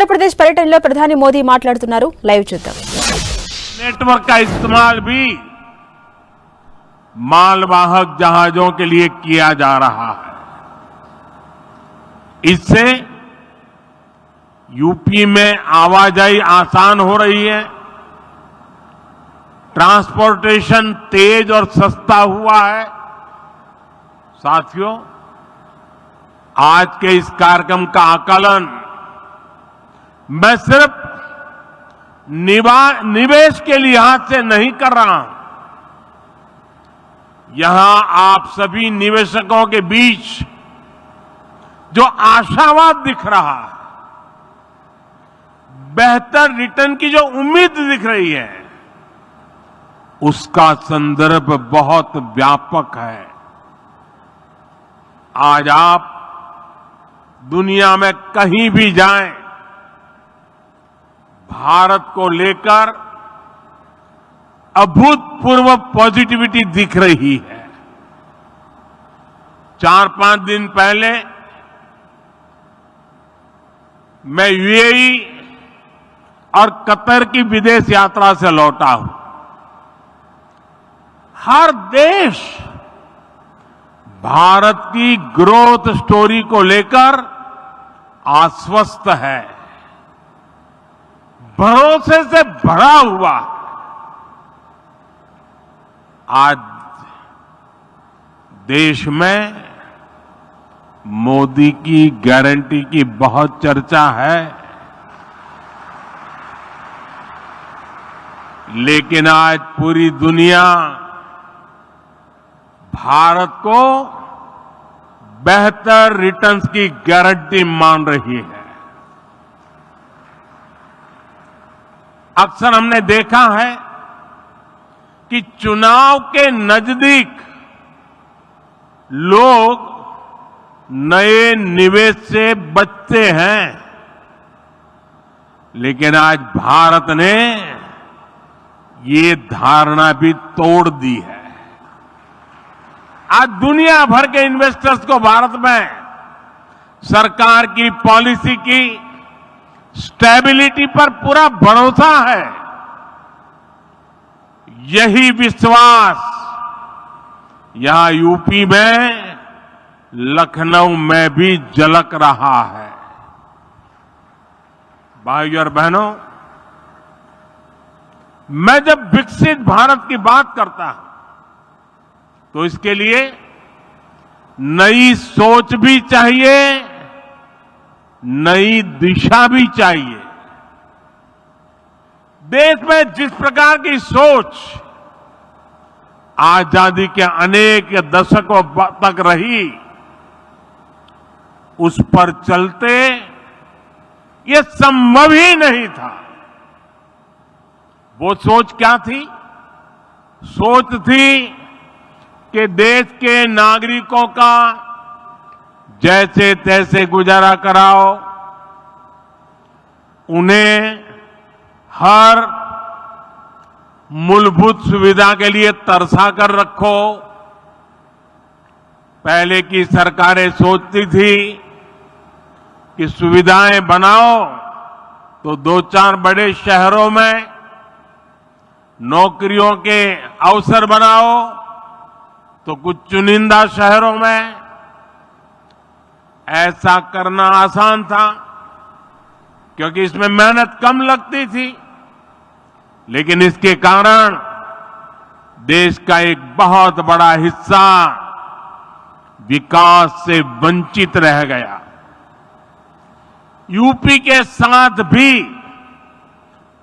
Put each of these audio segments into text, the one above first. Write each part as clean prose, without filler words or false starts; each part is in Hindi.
ఉత్తరప్రదేశ్ పర్యటనలో ప్రధాని మోదీ మాట్లాడుతున్నారు. లైవ్ చూద్దాం. नेटवर्क का इस्तेमाल भी मालवाहक जहाजों के लिए किया जा रहा है. इससे यूपी में आवाजाही आसान हो रही है, ट्रांसपोर्टेशन तेज और सस्ता हुआ है. साथियों, आज के इस कार्यक्रम का आकलन मैं सिर्फ निवेश के लिहाज से नहीं कर रहा हूं. यहां आप सभी निवेशकों के बीच जो आशावाद दिख रहा है, बेहतर रिटर्न की जो उम्मीद दिख रही है, उसका संदर्भ बहुत व्यापक है. आज आप दुनिया में कहीं भी जाएं, भारत को लेकर अभूतपूर्व पॉजिटिविटी दिख रही है. 4-5 दिन पहले मैं यूएई और कतर की विदेश यात्रा से लौटा हूं. हर देश भारत की ग्रोथ स्टोरी को लेकर आश्वस्त है, भरोसे से भरा हुआ. आज देश में मोदी की गारंटी की बहुत चर्चा है, लेकिन आज पूरी दुनिया भारत को बेहतर रिटर्न्स की गारंटी मान रही है. अक्सर हमने देखा है कि चुनाव के नजदीक लोग नए निवेश से बचते हैं, लेकिन आज भारत ने ये धारणा भी तोड़ दी है. आज दुनिया भर के इन्वेस्टर्स को भारत में सरकार की पॉलिसी की स्टेबिलिटी पर पूरा भरोसा है. यही विश्वास यहां यूपी में, लखनऊ में भी झलक रहा है. भाइयों और बहनों, मैं जब विकसित भारत की बात करता हूं तो इसके लिए नई सोच भी चाहिए, नई दिशा भी चाहिए. देश में जिस प्रकार की सोच आजादी के अनेक दशकों तक रही, उस पर चलते ये संभव ही नहीं था. वो सोच क्या थी? सोच थी कि देश के नागरिकों का जैसे तैसे गुजारा कराओ, उन्हें हर मूलभूत सुविधा के लिए तरसा कर रखो. पहले की सरकारें सोचती थी कि सुविधाएं बनाओ तो 2-4 बड़े शहरों में नौकरियों के अवसर बनाओ, तो कुछ चुनिंदा शहरों में. ऐसा करना आसान था क्योंकि इसमें मेहनत कम लगती थी, लेकिन इसके कारण देश का एक बहुत बड़ा हिस्सा विकास से वंचित रह गया. यूपी के साथ भी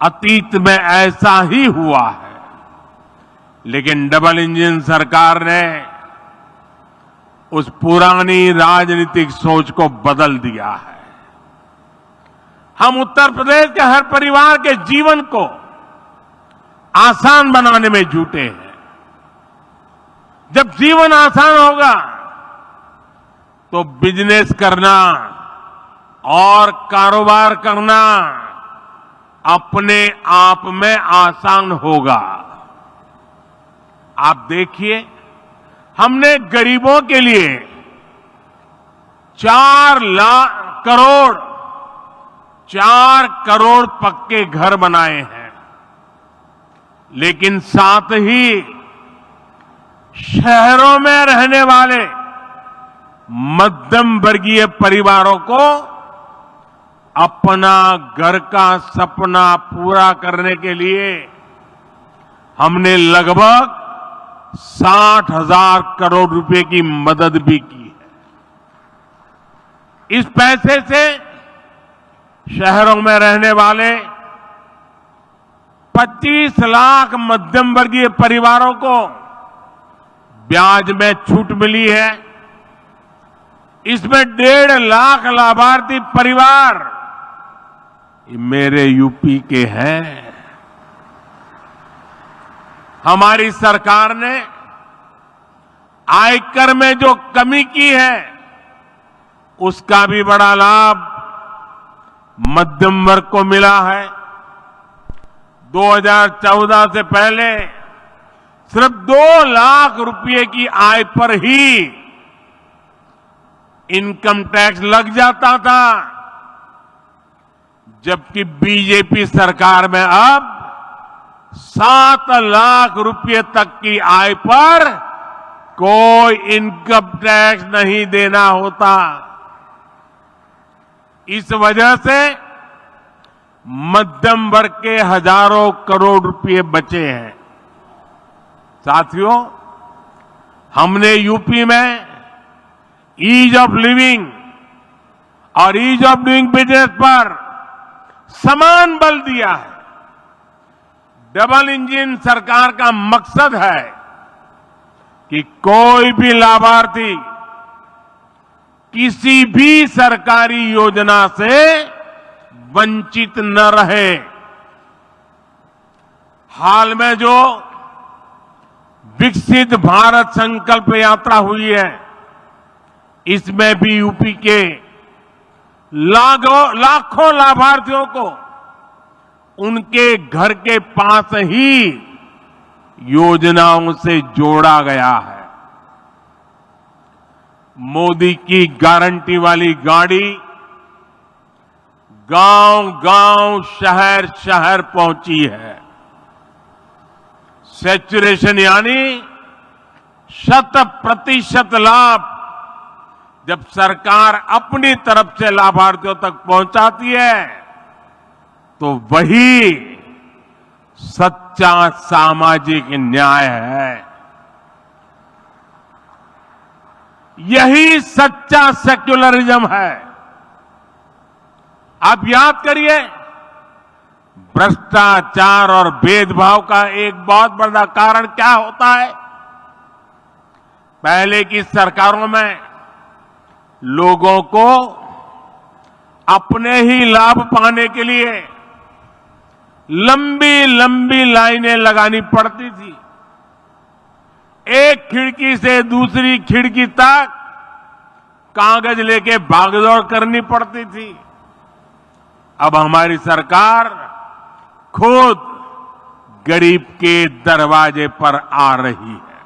अतीत में ऐसा ही हुआ है, लेकिन डबल इंजन सरकार ने उस पुरानी राजनीतिक सोच को बदल दिया है. हम उत्तर प्रदेश के हर परिवार के जीवन को आसान बनाने में जुटे हैं. जब जीवन आसान होगा तो बिजनेस करना और कारोबार करना अपने आप में आसान होगा. आप देखिए, हमने गरीबों के लिए 4 लाख करोड़ 4 करोड़ पक्के घर बनाए हैं, लेकिन साथ ही शहरों में रहने वाले मध्यम वर्गीय परिवारों को अपना घर का सपना पूरा करने के लिए हमने लगभग 60,000 करोड़ रुपए की मदद भी की है। इस पैसे से शहरों में रहने वाले 25 लाख मध्यम वर्गीय परिवारों को ब्याज में छूट मिली है। इसमें 1.5 लाख लाभार्थी परिवार ये मेरे यूपी के हैं। हमारी सरकार ने आयकर में जो कमी की है उसका भी बड़ा लाभ मध्यम वर्ग को मिला है। 2014 से पहले सिर्फ 2 लाख रुपए की आय पर ही इनकम टैक्स लग जाता था, जबकि बीजेपी सरकार में अब 7 लाख रुपए तक की आय पर कोई इनकम टैक्स नहीं देना होता। इस वजह से मध्यम वर्ग के हजारों करोड़ रुपए बचे हैं। साथियों, हमने यूपी में ईज ऑफ लिविंग और ईज ऑफ डूइंग बिजनेस पर समान बल दिया है। डबल इंजन सरकार का मकसद है कि कोई भी लाभार्थी किसी भी सरकारी योजना से वंचित न रहे। हाल में जो विकसित भारत संकल्प यात्रा हुई है, इसमें भी यूपी के लाखों लाभार्थियों को उनके घर के पास ही योजनाओं से जोड़ा गया है। मोदी की गारंटी वाली गाड़ी गांव-गांव, शहर-शहर पहुंची है। सैचुरेशन यानी 100% लाभ जब सरकार अपनी तरफ से लाभार्थियों तक पहुंचाती है तो वही सच्चा सामाजिक न्याय है। यही सच्चा सेक्युलरिज्म है। आप याद करिए, भ्रष्टाचार और भेदभाव का एक बहुत बड़ा कारण क्या होता है। पहले की सरकारों में लोगों को अपने ही लाभ पाने के लिए लंबी लंबी लाइनें लगानी पड़ती थी। एक खिड़की से दूसरी खिड़की तक कागज लेके भागदौड़ करनी पड़ती थी। अब हमारी सरकार खुद गरीब के दरवाजे पर आ रही है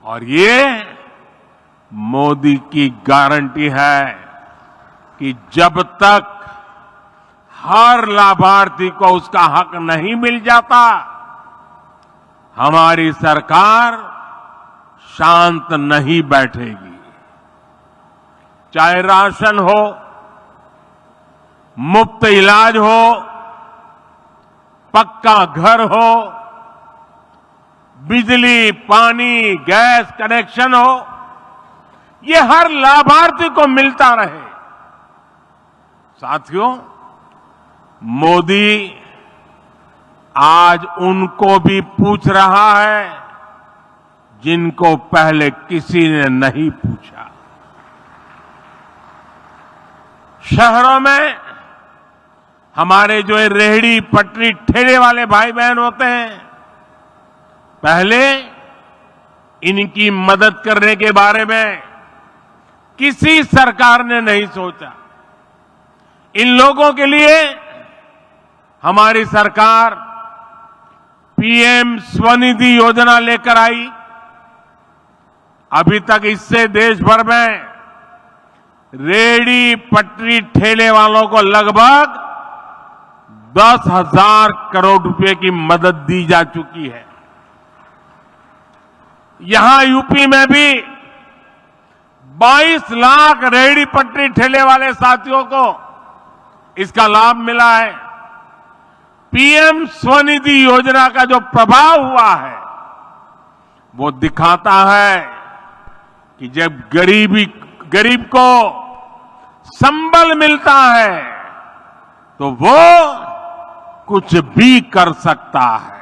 और ये मोदी की गारंटी है कि जब तक हर लाभार्थी को उसका हक नहीं मिल जाता, हमारी सरकार शांत नहीं बैठेगी। चाहे राशन हो, मुफ्त इलाज हो, पक्का घर हो, बिजली, पानी, गैस कनेक्शन हो, ये हर लाभार्थी को मिलता रहे। साथियों, मोदी आज उनको भी पूछ रहा है जिनको पहले किसी ने नहीं पूछा। शहरों में हमारे जो रेहड़ी पटरी ठेले वाले भाई बहन होते हैं, पहले इनकी मदद करने के बारे में किसी सरकार ने नहीं सोचा। इन लोगों के लिए हमारी सरकार पीएम स्वनिधि योजना लेकर आई। अभी तक इससे देश भर में रेहड़ी पटरी ठेले वालों को लगभग 10,000 करोड़ रुपए की मदद दी जा चुकी है। यहां यूपी में भी 22 लाख रेहड़ी पटरी ठेले वाले साथियों को इसका लाभ मिला है। पीएम स्वनिधि योजना का जो प्रभाव हुआ है वो दिखाता है कि जब गरीब को संबल मिलता है तो वो कुछ भी कर सकता है।